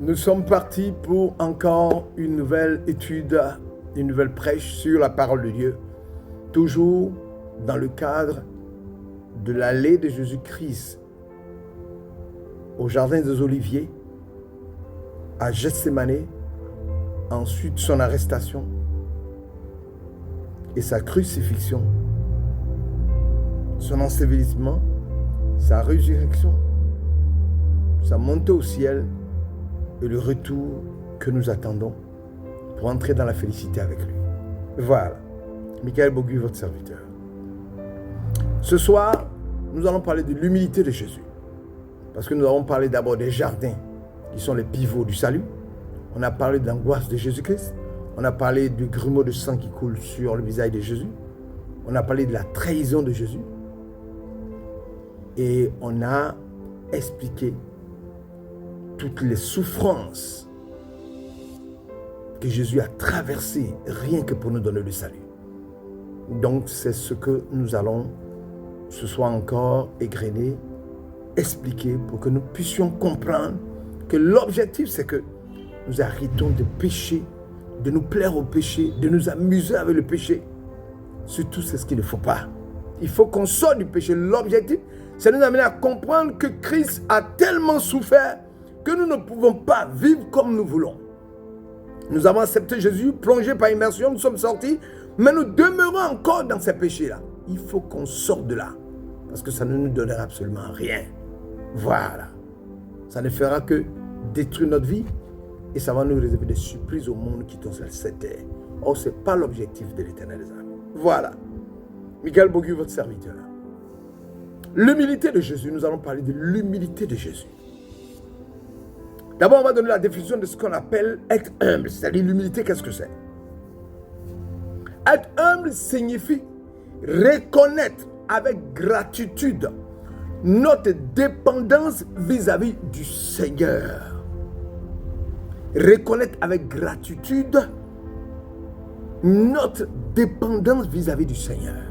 Nous sommes partis pour encore une nouvelle étude, une nouvelle prêche sur la parole de Dieu, toujours dans le cadre de l'allée de Jésus-Christ au jardin des Oliviers, à Gethsémane, ensuite son arrestation et sa crucifixion, son ensevelissement, sa résurrection, sa montée au ciel et le retour que nous attendons pour entrer dans la félicité avec lui. Voilà, Michael Bogu, votre serviteur. Ce soir, nous allons parler de l'humilité de Jésus. Parce que nous avons parlé d'abord des jardins qui sont les pivots du salut. On a parlé de l'angoisse de Jésus-Christ. On a parlé du grumeau de sang qui coule sur le visage de Jésus. On a parlé de la trahison de Jésus. Et on a expliqué toutes les souffrances que Jésus a traversées rien que pour nous donner le salut. Donc c'est ce que nous allons ce soir encore égrener, expliquer pour que nous puissions comprendre que l'objectif c'est que nous arrêtons de pécher, de nous plaire au péché, de nous amuser avec le péché. Surtout c'est ce qu'il ne faut pas. Il faut qu'on sorte du péché. L'objectif c'est de nous amener à comprendre que Christ a tellement souffert que nous ne pouvons pas vivre comme nous voulons. Nous avons accepté Jésus, plongé par immersion, nous sommes sortis, mais nous demeurons encore dans ces péchés-là. Il faut qu'on sorte de là, parce que ça ne nous donnera absolument rien. Voilà. Ça ne fera que détruire notre vie, et ça va nous réserver des surprises au monde qui sont sur cette terre. Or, ce n'est pas l'objectif de l'Éternel des âmes. Voilà. Michael Bogu, votre serviteur. L'humilité de Jésus, nous allons parler de l'humilité de Jésus. D'abord, on va donner la définition de ce qu'on appelle être humble. C'est-à-dire l'humilité, qu'est-ce que c'est? Être humble signifie reconnaître avec gratitude notre dépendance vis-à-vis du Seigneur. Reconnaître avec gratitude notre dépendance vis-à-vis du Seigneur.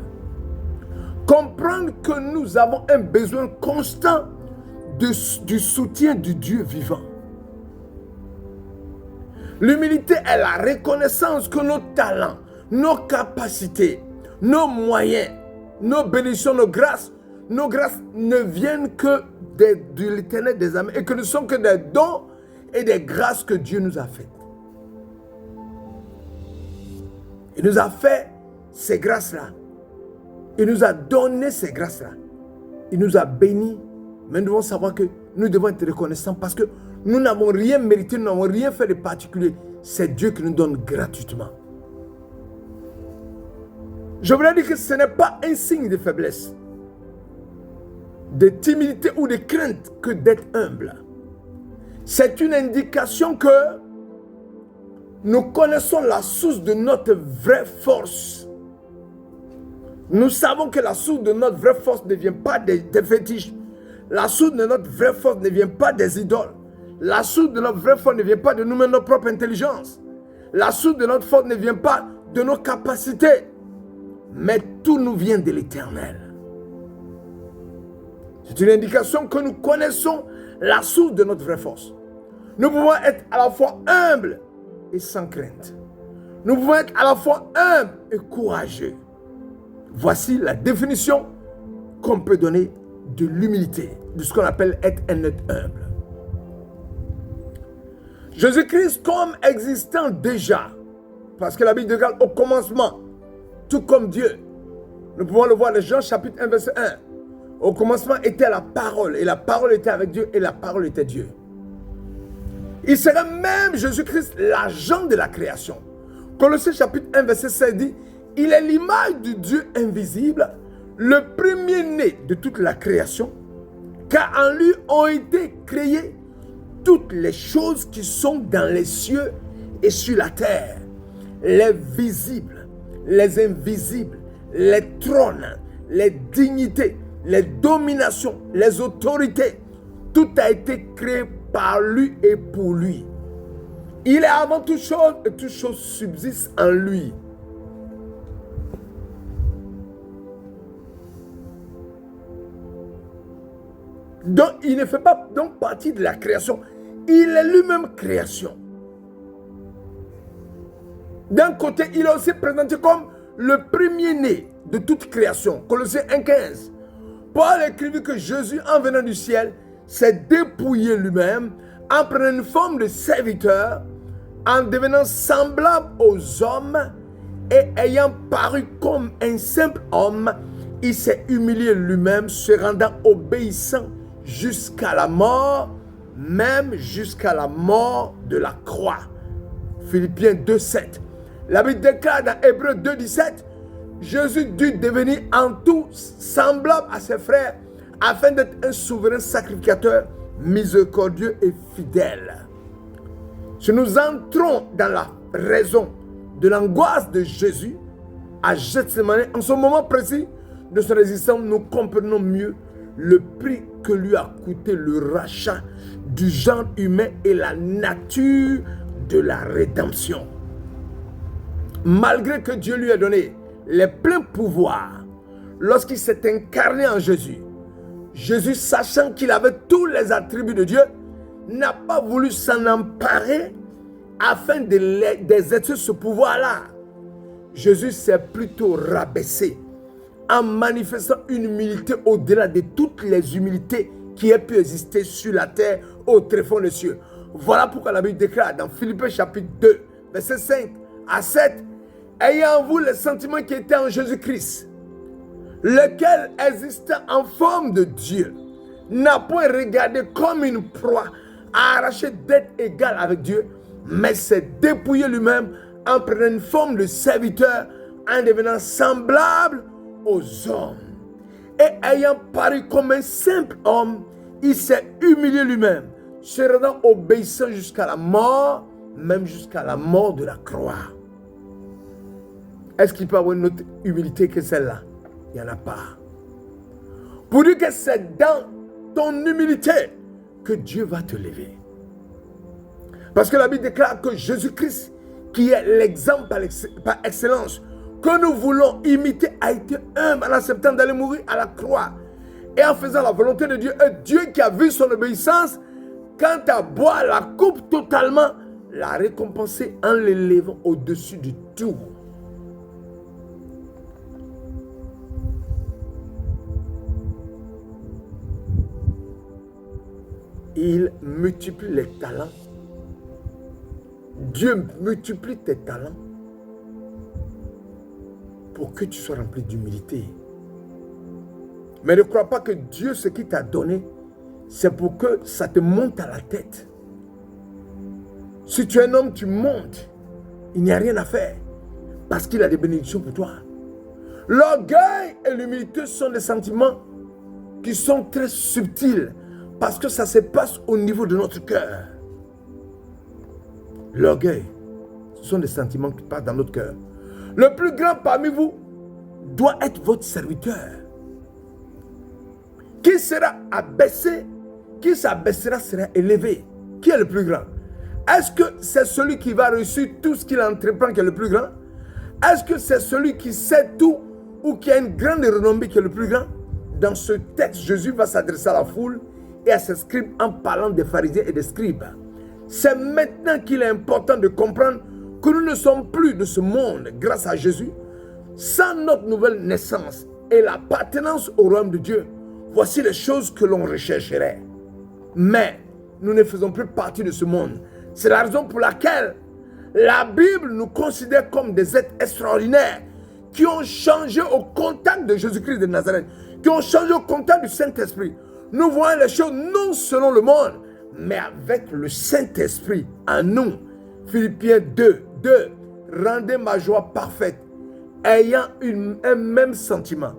Comprendre que nous avons un besoin constant du soutien du Dieu vivant. L'humilité est la reconnaissance que nos talents, nos capacités, nos moyens, nos bénédictions, nos grâces ne viennent que de l'Éternel des âmes et que ne sont que des dons et des grâces que Dieu nous a faites. Il nous a fait ces grâces-là. Il nous a donné ces grâces-là. Il nous a bénis. Mais nous devons savoir que nous devons être reconnaissants parce que nous n'avons rien mérité, nous n'avons rien fait de particulier. C'est Dieu qui nous donne gratuitement. Je voudrais dire que ce n'est pas un signe de faiblesse, de timidité ou de crainte que d'être humble. C'est une indication que nous connaissons la source de notre vraie force. Nous savons que la source de notre vraie force ne vient pas des fétiches. La source de notre vraie force ne vient pas des idoles. La source de notre vraie force ne vient pas de nous-mêmes, notre propre intelligence. La source de notre force ne vient pas de nos capacités. Mais tout nous vient de l'Éternel. C'est une indication que nous connaissons la source de notre vraie force. Nous pouvons être à la fois humbles et sans crainte. Nous pouvons être à la fois humbles et courageux. Voici la définition qu'on peut donner de l'humilité, de ce qu'on appelle être un être humble. Jésus-Christ comme existant déjà, parce que la Bible déclare au commencement, tout comme Dieu. Nous pouvons le voir dans Jean chapitre 1 verset 1. Au commencement était la parole, et la parole était avec Dieu, et la parole était Dieu. Il serait même Jésus-Christ l'agent de la création. Colossiens chapitre 1 verset 16 dit, il est l'image du Dieu invisible, le premier-né de toute la création, car en lui ont été créées toutes les choses qui sont dans les cieux et sur la terre, les visibles, les invisibles, les trônes, les dignités, les dominations, les autorités. Tout a été créé par lui et pour lui. Il est avant toute chose et toute chose subsiste en lui. Donc, il ne fait pas donc partie de la création. il est lui-même création. D'un côté, il est aussi présenté comme le premier-né de toute création. Colossiens 1,15. Paul écrivit que Jésus, en venant du ciel, s'est dépouillé lui-même, en prenant une forme de serviteur, en devenant semblable aux hommes, et ayant paru comme un simple homme, il s'est humilié lui-même, se rendant obéissant jusqu'à la mort, même jusqu'à la mort de la croix. Philippiens 2,7. La Bible déclare dans Hébreux 2,17, Jésus dut devenir en tout semblable à ses frères, afin d'être un souverain sacrificateur, miséricordieux et fidèle. Si nous entrons dans la raison de l'angoisse de Jésus à Gethsémani, en ce moment précis de son résistance, nous comprenons mieux le prix que lui a coûté le rachat du genre humain et la nature de la rédemption. Malgré que Dieu lui a donné les pleins pouvoirs, lorsqu'il s'est incarné en Jésus, Jésus, sachant qu'il avait tous les attributs de Dieu, n'a pas voulu s'en emparer afin d'exercer ce pouvoir-là. Jésus s'est plutôt rabaissé en manifestant une humilité au-delà de toutes les humilités qui aient pu exister sur la terre au tréfonds des cieux. Voilà pourquoi la Bible déclare dans Philippiens chapitre 2, versets 5 à 7, « Ayant en vous les sentiments qui étaient en Jésus-Christ, lequel existant en forme de Dieu, n'a point regardé comme une proie à arracher d'être égal avec Dieu, mais s'est dépouillé lui-même en prenant une forme de serviteur, en devenant semblable aux hommes. Et ayant paru comme un simple homme, il s'est humilié lui-même, se rendant obéissant jusqu'à la mort, même jusqu'à la mort de la croix. » Est-ce qu'il peut y avoir une autre humilité que celle-là? Il n'y en a pas. Pour dire que c'est dans ton humilité que Dieu va te lever. Parce que la Bible déclare que Jésus-Christ, qui est l'exemple par excellence, que nous voulons imiter, a été humble en acceptant d'aller mourir à la croix. Et en faisant la volonté de Dieu, et Dieu qui a vu son obéissance, quant à boire la coupe totalement, l'a récompensé en l'élevant au-dessus de tout. Il multiplie les talents. Dieu multiplie tes talents pour que tu sois rempli d'humilité. Mais ne crois pas que Dieu, ce qu'il t'a donné, c'est pour que ça te monte à la tête. Si tu es un homme, tu montes. Il n'y a rien à faire parce qu'il a des bénédictions pour toi. L'orgueil et l'humilité sont des sentiments qui sont très subtils parce que ça se passe au niveau de notre cœur. L'orgueil, ce sont des sentiments qui passent dans notre cœur. Le plus grand parmi vous doit être votre serviteur. Qui sera abaissé, qui s'abaissera sera élevé. Qui est le plus grand? Est-ce que c'est celui qui va réussir tout ce qu'il entreprend qui est le plus grand? Est-ce que c'est celui qui sait tout ou qui a une grande renommée qui est le plus grand? Dans ce texte, Jésus va s'adresser à la foule et à ses scribes en parlant des pharisiens et des scribes. C'est maintenant qu'il est important de comprendre que nous ne sommes plus de ce monde grâce à Jésus. Sans notre nouvelle naissance et l'appartenance au royaume de Dieu, voici les choses que l'on rechercherait. Mais nous ne faisons plus partie de ce monde. C'est la raison pour laquelle la Bible nous considère comme des êtres extraordinaires qui ont changé au contact de Jésus-Christ de Nazareth, qui ont changé au contact du Saint-Esprit. Nous voyons les choses non selon le monde, mais avec le Saint-Esprit en nous. Philippiens 2, rendez ma joie parfaite, ayant un même sentiment,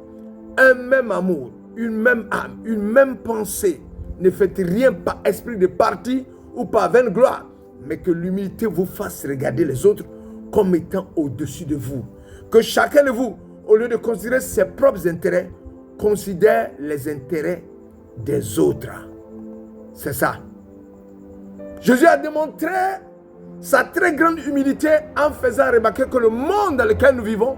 un même amour, une même âme, une même pensée. Ne faites rien par esprit de parti ou par vaine gloire, mais que l'humilité vous fasse regarder les autres comme étant au-dessus de vous. Que chacun de vous, au lieu de considérer ses propres intérêts, considère les intérêts des autres. C'est ça. Jésus a démontré sa très grande humilité en faisant remarquer que le monde dans lequel nous vivons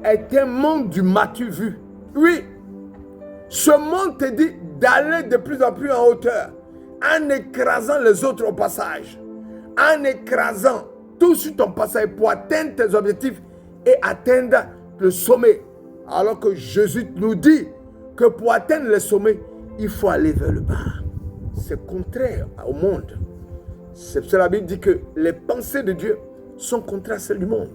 est un monde du m'as-tu vu. Oui, ce monde te dit d'aller de plus en plus en hauteur, en écrasant les autres au passage, en écrasant tout sur ton passage pour atteindre tes objectifs et atteindre le sommet. Alors que Jésus nous dit que pour atteindre le sommet, il faut aller vers le bas. C'est contraire au monde. C'est pour cela que la Bible dit que les pensées de Dieu sont contraires à celles du monde.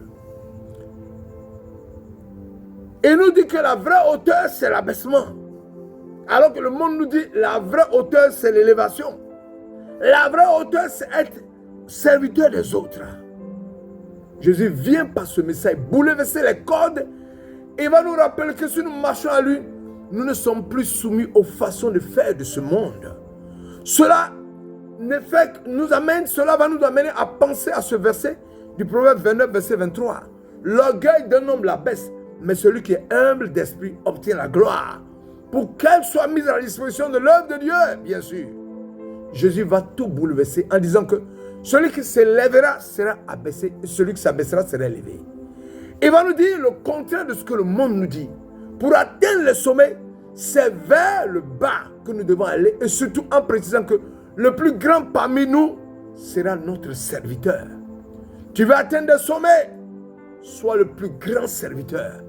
Et nous dit que la vraie hauteur, c'est l'abaissement. Alors que le monde nous dit la vraie hauteur, c'est l'élévation. La vraie hauteur, c'est être serviteur des autres. Jésus vient par ce message bouleverser les codes et va nous rappeler que si nous marchons à lui, nous ne sommes plus soumis aux façons de faire de ce monde. Cela va nous amener à penser à ce verset du Proverbe 29, verset 23. L'orgueil d'un homme la baisse, mais celui qui est humble d'esprit obtient la gloire. Pour qu'elle soit mise à la disposition de l'œuvre de Dieu, bien sûr. Jésus va tout bouleverser en disant que celui qui s'élèvera sera abaissé et celui qui s'abaissera sera élevé. Il va nous dire le contraire de ce que le monde nous dit. Pour atteindre le sommet, c'est vers le bas que nous devons aller et surtout en précisant que le plus grand parmi nous sera notre serviteur. Tu veux atteindre le sommet, sois le plus grand serviteur.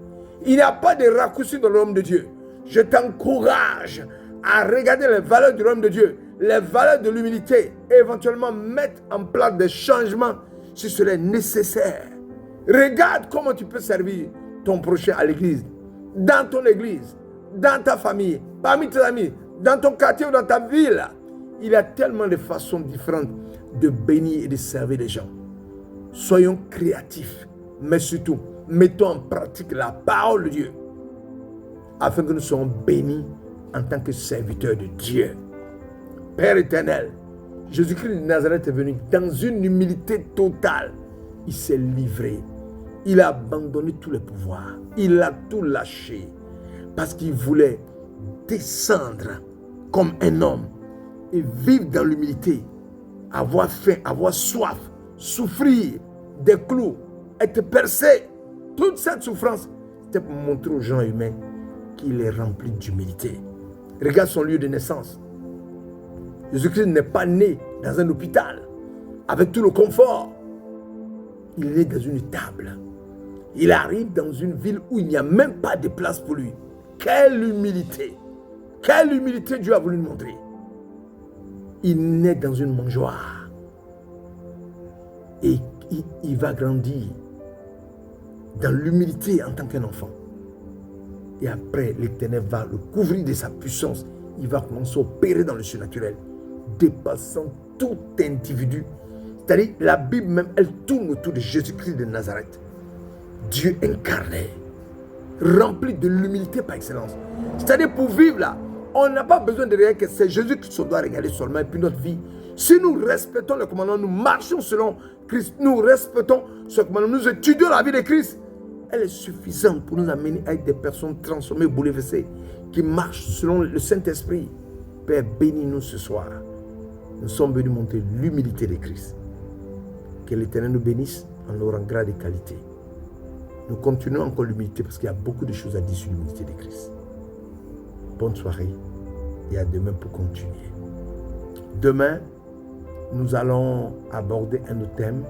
Il n'y a pas de raccourci dans le royaume de Dieu. Je t'encourage à regarder les valeurs du royaume de Dieu, les valeurs de l'humilité et éventuellement mettre en place des changements si cela est nécessaire. Regarde comment tu peux servir ton prochain à l'église, dans ton église, dans ta famille, parmi tes amis, dans ton quartier ou dans ta ville. Il y a tellement de façons différentes de bénir et de servir les gens. Soyons créatifs, mais surtout, mettons en pratique la parole de Dieu afin que nous soyons bénis en tant que serviteurs de Dieu. Père éternel, Jésus-Christ de Nazareth est venu dans une humilité totale. Il s'est livré. Il a abandonné tous les pouvoirs. Il a tout lâché parce qu'il voulait descendre comme un homme et vivre dans l'humilité, avoir faim, avoir soif, souffrir des clous, être percé. Toute cette souffrance, c'était pour montrer aux gens humains qu'il est rempli d'humilité. Regarde son lieu de naissance. Jésus-Christ n'est pas né dans un hôpital avec tout le confort. Il est né dans une table. Il arrive dans une ville où il n'y a même pas de place pour lui. Quelle humilité! Quelle humilité Dieu a voulu nous montrer. Il naît dans une mangeoire. Et il va grandir dans l'humilité en tant qu'un enfant. Et après, l'Éternel va le couvrir de sa puissance. Il va commencer à opérer dans le surnaturel, dépassant tout individu. C'est-à-dire, la Bible même, elle tourne autour de Jésus-Christ de Nazareth. Dieu incarné, rempli de l'humilité par excellence. C'est-à-dire, pour vivre là, on n'a pas besoin de rien que c'est Jésus-Christ qu'on doit regarder seulement et puis notre vie. Si nous respectons le commandement, nous marchons selon Christ, nous respectons ce commandement, nous étudions la vie de Christ, elle est suffisante pour nous amener à être des personnes transformées, bouleversées, qui marchent selon le Saint-Esprit. Père, bénis-nous ce soir. Nous sommes venus montrer l'humilité de Christ. Que l'Éternel nous bénisse en nos rangs grades et qualités. Nous continuons encore l'humilité parce qu'il y a beaucoup de choses à dire sur l'humilité de Christ. Bonne soirée et à demain pour continuer. Demain, nous allons aborder un autre thème.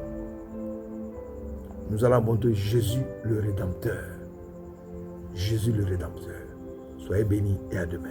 Nous allons aborder Jésus le Rédempteur. Jésus le Rédempteur. Soyez bénis et à demain.